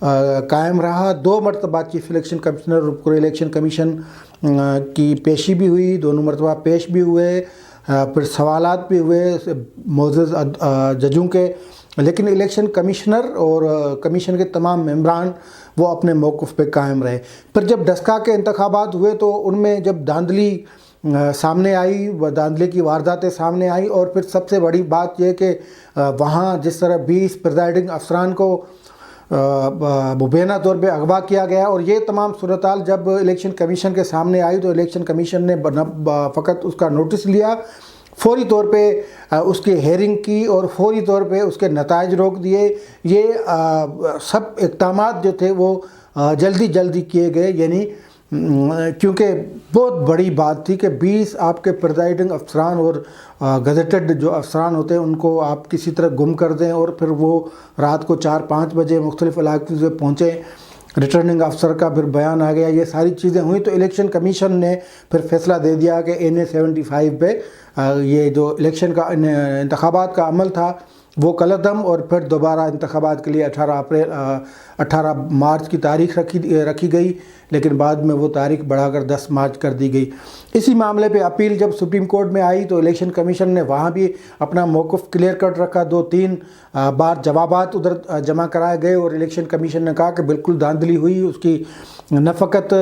قائم رہا. 2 مرتبہ چیف الیکشن کمشنر اور الیکشن کمیشن کی پیشی بھی ہوئی, دونوں مرتبہ پیش بھی ہوئے, پھر سوالات بھی ہوئے معزز ججوں کے, لیکن الیکشن کمشنر اور کمیشن کے تمام ممبران وہ اپنے موقف پہ قائم رہے. پھر جب ڈسکا کے انتخابات ہوئے تو ان میں جب دھاندلی سامنے آئی, دھاندلی کی وارداتیں سامنے آئی, اور پھر سب سے بڑی بات یہ کہ وہاں جس طرح 20 پریزائڈنگ افسران کو مبینہ طور پہ اغوا کیا گیا, اور یہ تمام صورتحال جب الیکشن کمیشن کے سامنے آئی تو الیکشن کمیشن نے فقط اس کا نوٹس لیا, فوری طور پہ اس کی ہیئرنگ کی اور فوری طور پہ اس کے نتائج روک دیے. یہ سب اقدامات جو تھے وہ جلدی کیے گئے, یعنی کیونکہ بہت بڑی بات تھی کہ 20 آپ کے پریزائڈنگ افسران اور گزیٹڈ جو افسران ہوتے ہیں ان کو آپ کسی طرح گم کر دیں, اور پھر وہ رات کو 4-5 بجے مختلف علاقوں سے پہنچے. ریٹرننگ افسر کا پھر بیان آ گیا, یہ ساری چیزیں ہوئیں تو الیکشن کمیشن نے پھر فیصلہ دے دیا کہ NA-75 پہ یہ جو الیکشن کا انتخابات کا عمل تھا وہ کالعدم, اور پھر دوبارہ انتخابات کے لیے 18 مارچ کی تاریخ رکھی گئی, لیکن بعد میں وہ تاریخ بڑھا کر 10 مارچ کر دی گئی. اسی معاملے پہ اپیل جب سپریم کورٹ میں آئی تو الیکشن کمیشن نے وہاں بھی اپنا موقف کلیئر کٹ رکھا. 2-3 بار جوابات ادھر جمع کرائے گئے اور الیکشن کمیشن نے کہا کہ بالکل دھاندلی ہوئی, اس کی نہ فقط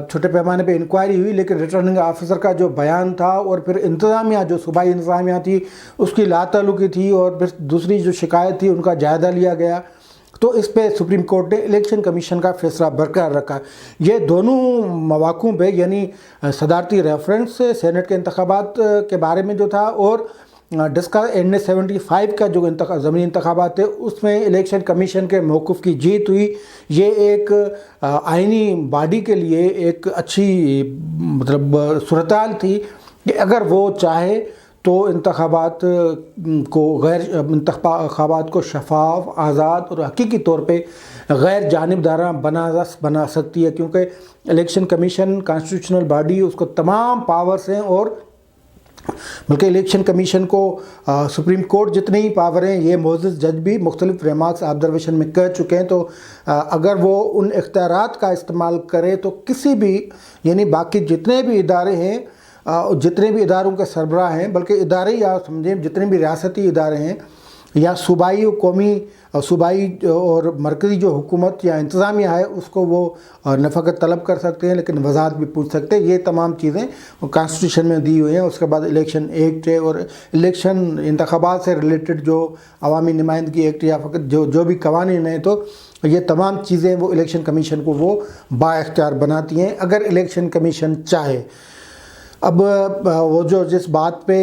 چھوٹے پیمانے پہ انکوائری ہوئی لیکن ریٹرننگ آفیسر کا جو بیان تھا اور پھر انتظامیہ جو صوبائی انتظامیہ تھی اس کی لاتعلقی تھی, اور پھر دوسری جو شکایت تھی ان کا جائزہ لیا گیا. تو اس پہ سپریم کورٹ نے الیکشن کمیشن کا فیصلہ برقرار رکھا. یہ دونوں مواقعوں پہ یعنی صدارتی ریفرنس سینٹ کے انتخابات کے بارے میں جو تھا اور ڈسکا NA-75 کا جو ضمنی انتخابات تھے اس میں الیکشن کمیشن کے موقف کی جیت ہوئی. یہ ایک آئینی باڈی کے لیے ایک اچھی صورتحال تھی کہ اگر وہ چاہے تو انتخابات کو شفاف, آزاد اور حقیقی طور پہ غیر جانبدارانہ بنا سکتی ہے, کیونکہ الیکشن کمیشن کانسٹیٹیوشنل باڈی, اس کو تمام پاورز ہیں, اور بلکہ الیکشن کمیشن کو سپریم کورٹ جتنے ہی پاور ہیں یہ معزز جج بھی مختلف ریمارکس آبزرویشن میں کہہ چکے ہیں. تو اگر وہ ان اختیارات کا استعمال کرے تو کسی بھی یعنی باقی جتنے بھی ادارے ہیں, جتنے بھی اداروں کے سربراہ ہیں, بلکہ ادارے یا سمجھیں جتنے بھی ریاستی ادارے ہیں یا صوبائی و قومی صوبائی اور مرکزی جو حکومت یا انتظامیہ ہے اس کو وہ نہ فقط طلب کر سکتے ہیں لیکن وضاحت بھی پوچھ سکتے ہیں. یہ تمام چیزیں کانسٹیٹیوشن میں دی ہوئی ہیں. اس کے بعد الیکشن ایکٹ ہے اور الیکشن انتخابات سے ریلیٹڈ جو عوامی نمائندگی ایکٹ یا فقط جو بھی قوانین ہیں, تو یہ تمام چیزیں وہ الیکشن کمیشن کو وہ با اختیار بناتی ہیں اگر الیکشن کمیشن چاہے. اب وہ جس بات پہ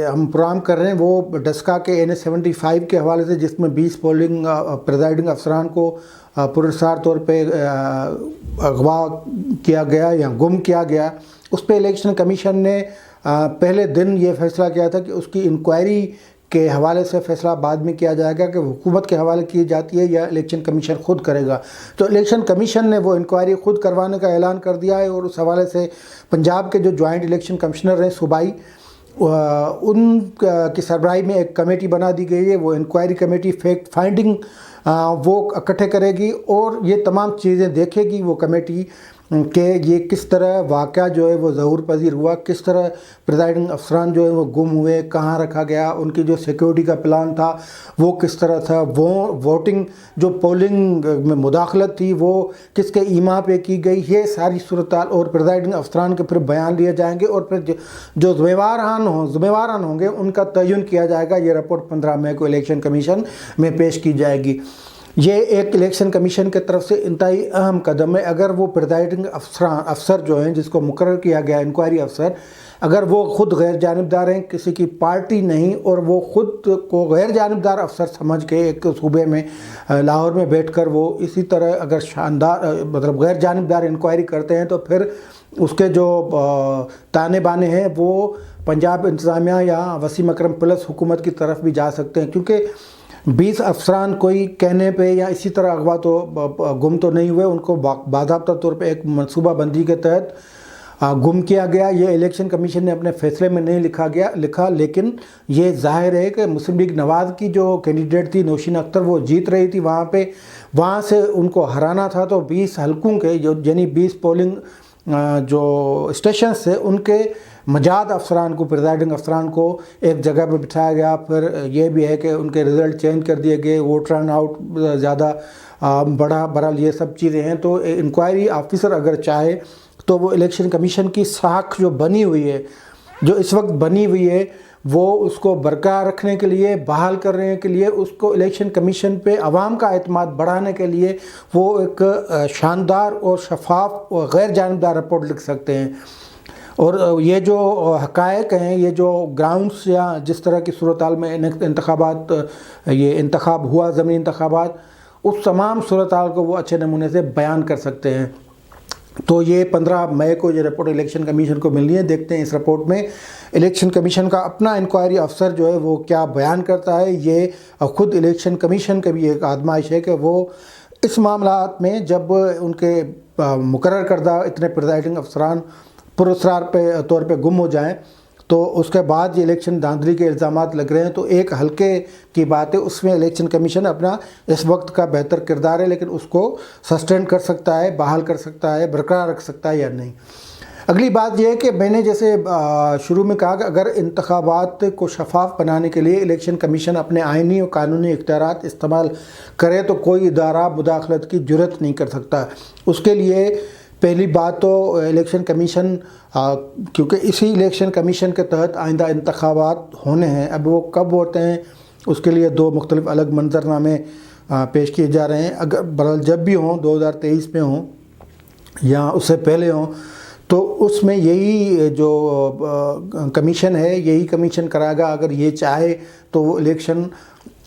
ہم پروگرام کر رہے ہیں وہ ڈسکا کے NA-75 کے حوالے سے, جس میں 20 پریزائڈنگ افسران کو پراسرار طور پہ اغوا کیا گیا یا گم کیا گیا. اس پہ الیکشن کمیشن نے پہلے دن یہ فیصلہ کیا تھا کہ اس کی انکوائری کے حوالے سے فیصلہ بعد میں کیا جائے گا کہ حکومت کے حوالے کی جاتی ہے یا الیکشن کمیشن خود کرے گا. تو الیکشن کمیشن نے وہ انکوائری خود کروانے کا اعلان کر دیا ہے, اور اس حوالے سے پنجاب کے جو جوائنٹ الیکشن کمشنر ہیں صوبائی, ان کی سربراہی میں ایک کمیٹی بنا دی گئی ہے. وہ انکوائری کمیٹی فیکٹ فائنڈنگ وہ اکٹھے کرے گی اور یہ تمام چیزیں دیکھے گی وہ کمیٹی کہ یہ کس طرح واقعہ جو ہے وہ ظہور پذیر ہوا, کس طرح پریزائڈنگ افسران جو ہے وہ گم ہوئے, کہاں رکھا گیا, ان کی جو سیکیورٹی کا پلان تھا وہ کس طرح تھا, وہ ووٹنگ جو پولنگ میں مداخلت تھی وہ کس کے ایما پہ کی گئی. یہ ساری صورتحال اور پریزائڈنگ افسران کے پھر بیان لیے جائیں گے اور پھر جو ذمہ ہوں گے ان کا تعین کیا جائے گا. یہ رپورٹ 15 مئی کو الیکشن کمیشن میں پیش کی جائے گی. یہ ایک الیکشن کمیشن کی طرف سے انتہائی اہم قدم ہے. اگر وہ پریزائڈنگ افسر جو ہیں جس کو مقرر کیا گیا انکوائری افسر, اگر وہ خود غیر جانبدار ہیں, کسی کی پارٹی نہیں, اور وہ خود کو غیر جانبدار افسر سمجھ کے ایک صوبے میں لاہور میں بیٹھ کر وہ اسی طرح اگر شاندار غیر جانبدار انکوائری کرتے ہیں, تو پھر اس کے جو تانے بانے ہیں وہ پنجاب انتظامیہ یا وسیم اکرم پلس حکومت کی طرف بھی جا سکتے ہیں, کیونکہ 20 افسران کوئی کہنے پہ یا اسی طرح اغوا تو گم تو نہیں ہوئے. ان کو باضابطہ طور پہ ایک منصوبہ بندی کے تحت گم کیا گیا، یہ الیکشن کمیشن نے اپنے فیصلے میں نہیں لکھا، لیکن یہ ظاہر ہے کہ مسلم لیگ نواز کی جو کینڈیڈیٹ تھی نوشین اختر وہ جیت رہی تھی وہاں سے ان کو ہرانا تھا، تو 20 حلقوں کے یعنی 20 پولنگ جو اسٹیشنز تھے ان کے مجاد افسران کو، پریزائڈنگ افسران کو ایک جگہ پہ بٹھایا گیا۔ پھر یہ بھی ہے کہ ان کے رزلٹ چینج کر دیے گئے، ووٹ ٹرن آؤٹ زیادہ بہرحال یہ سب چیزیں ہیں۔ تو انکوائری آفیسر اگر چاہے تو وہ الیکشن کمیشن کی ساکھ جو بنی ہوئی ہے، جو اس وقت بنی ہوئی ہے، وہ اس کو برقرار رکھنے کے لیے، بحال کرنے کے لیے، اس کو الیکشن کمیشن پہ عوام کا اعتماد بڑھانے کے لیے وہ ایک شاندار اور شفاف اور غیر جانبدار رپورٹ لکھ سکتے ہیں۔ اور یہ جو حقائق ہیں، یہ جو گراؤنڈس یا جس طرح کی صورتحال میں انتخابات، یہ انتخاب ہوا، ضمنی انتخابات، اس تمام صورتحال کو وہ اچھے نمونے سے بیان کر سکتے ہیں۔ تو یہ 15 مئی کو یہ رپورٹ الیکشن کمیشن کو ملنی ہے۔ دیکھتے ہیں اس رپورٹ میں الیکشن کمیشن کا اپنا انکوائری افسر جو ہے وہ کیا بیان کرتا ہے۔ یہ خود الیکشن کمیشن کا بھی ایک آزمائش ہے کہ وہ اس معاملات میں جب ان کے مقرر کردہ اتنے پریزائڈنگ افسران پراسرار طور پہ گم ہو جائیں، تو اس کے بعد یہ الیکشن دھاندلی کے الزامات لگ رہے ہیں، تو ایک حلقے کی بات ہے، اس میں الیکشن کمیشن اپنا اس وقت کا بہتر کردار ہے، لیکن اس کو سسٹین کر سکتا ہے، بحال کر سکتا ہے، برقرار رکھ سکتا ہے یا نہیں۔ اگلی بات یہ ہے کہ میں نے جیسے شروع میں کہا کہ اگر انتخابات کو شفاف بنانے کے لیے الیکشن کمیشن اپنے آئینی اور قانونی اختیارات استعمال کرے تو کوئی ادارہ مداخلت کی جرات نہیں کر سکتا۔ اس کے لیے پہلی بات تو الیکشن کمیشن، کیونکہ اسی الیکشن کمیشن کے تحت آئندہ انتخابات ہونے ہیں، اب وہ کب ہوتے ہیں اس کے لیے 2 مختلف الگ منظرنامے پیش کیے جا رہے ہیں۔ اگر جب بھی ہوں، 2023 میں ہوں یا اس سے پہلے ہوں، تو اس میں یہی جو کمیشن ہے یہی کمیشن کرائے گا۔ اگر یہ چاہے تو وہ الیکشن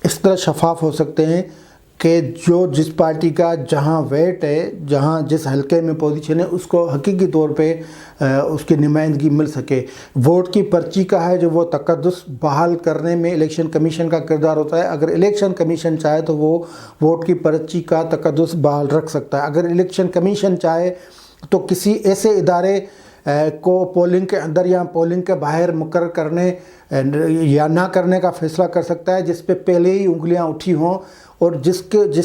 اس طرح شفاف ہو سکتے ہیں کہ جو جس پارٹی کا جہاں ویٹ ہے، جہاں جس حلقے میں پوزیشن ہے، اس کو حقیقی طور پہ اس کی نمائندگی مل سکے۔ ووٹ کی پرچی کا ہے جو وہ تقدس بحال کرنے میں الیکشن کمیشن کا کردار ہوتا ہے۔ اگر الیکشن کمیشن چاہے تو وہ ووٹ کی پرچی کا تقدس بحال رکھ سکتا ہے۔ اگر الیکشن کمیشن چاہے تو کسی ایسے ادارے کو پولنگ کے اندر یا پولنگ کے باہر مقرر کرنے یا نہ کرنے کا فیصلہ کر سکتا ہے جس پہ پہلے ہی انگلیاں اٹھی ہوں اور جس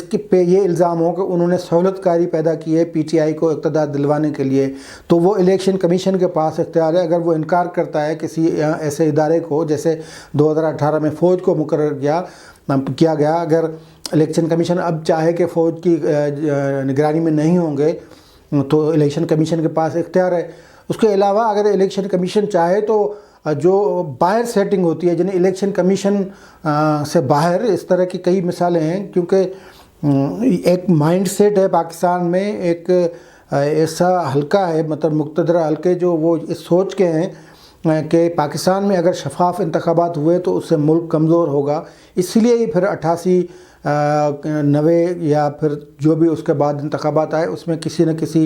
کے پہ یہ الزام ہو کہ انہوں نے سہولت کاری پیدا کی ہے پی ٹی آئی کو اقتدار دلوانے کے لیے، تو وہ الیکشن کمیشن کے پاس اختیار ہے۔ اگر وہ انکار کرتا ہے کسی ایسے ادارے کو، جیسے 2018 میں فوج کو مقرر کیا گیا، اگر الیکشن کمیشن اب چاہے کہ فوج کی نگرانی میں نہیں ہوں گے تو الیکشن کمیشن کے پاس اختیار ہے۔ اس کے علاوہ اگر الیکشن کمیشن چاہے تو جو باہر سیٹنگ ہوتی ہے، یعنی الیکشن کمیشن سے باہر، اس طرح کی کئی مثالیں ہیں، کیونکہ ایک مائنڈ سیٹ ہے پاکستان میں، ایک ایسا حلقہ ہے، مطلب مقتدرہ حلقے جو وہ اس سوچ کے ہیں کہ پاکستان میں اگر شفاف انتخابات ہوئے تو اس سے ملک کمزور ہوگا، اسی لیے ہی پھر 88 90 یا پھر جو بھی اس کے بعد انتخابات آئے اس میں کسی نہ کسی،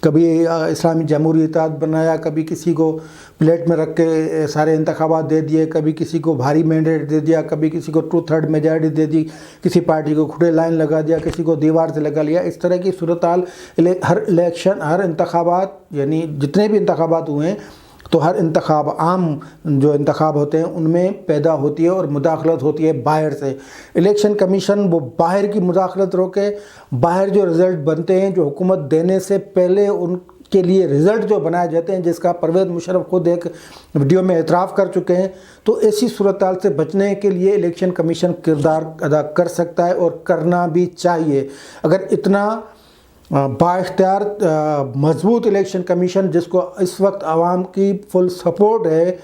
کبھی اسلامی جمہوری اتحاد بنایا، کبھی کسی کو پلیٹ میں رکھ کے سارے انتخابات دے دیے، کبھی کسی کو بھاری مینڈیٹ دے دیا، کبھی کسی کو 2/3 میجارٹی دے دی، کسی پارٹی کو کھڑے لائن لگا دیا، کسی کو دیوار سے لگا لیا۔ اس طرح کی صورتحال ہر الیکشن، ہر انتخابات، یعنی جتنے بھی انتخابات ہوئے ہیں تو ہر انتخاب، عام جو انتخاب ہوتے ہیں ان میں پیدا ہوتی ہے اور مداخلت ہوتی ہے باہر سے۔ الیکشن کمیشن وہ باہر کی مداخلت روکے، باہر جو رزلٹ بنتے ہیں، جو حکومت دینے سے پہلے ان کے لیے رزلٹ جو بنائے جاتے ہیں، جس کا پرویز مشرف خود ایک ویڈیو میں اعتراف کر چکے ہیں، تو ایسی صورتحال سے بچنے کے لیے الیکشن کمیشن کردار ادا کر سکتا ہے اور کرنا بھی چاہیے۔ اگر اتنا با اختیار مضبوط الیکشن کمیشن جس کو اس وقت عوام کی فل سپورٹ ہے،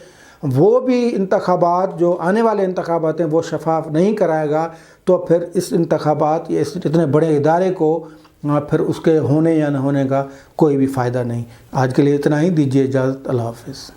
وہ بھی انتخابات، جو آنے والے انتخابات ہیں، وہ شفاف نہیں کرائے گا، تو پھر اس انتخابات یا اس اتنے بڑے ادارے کو پھر اس کے ہونے یا نہ ہونے کا کوئی بھی فائدہ نہیں۔ آج کے لیے اتنا ہی، دیجیے اجازت، اللہ حافظ۔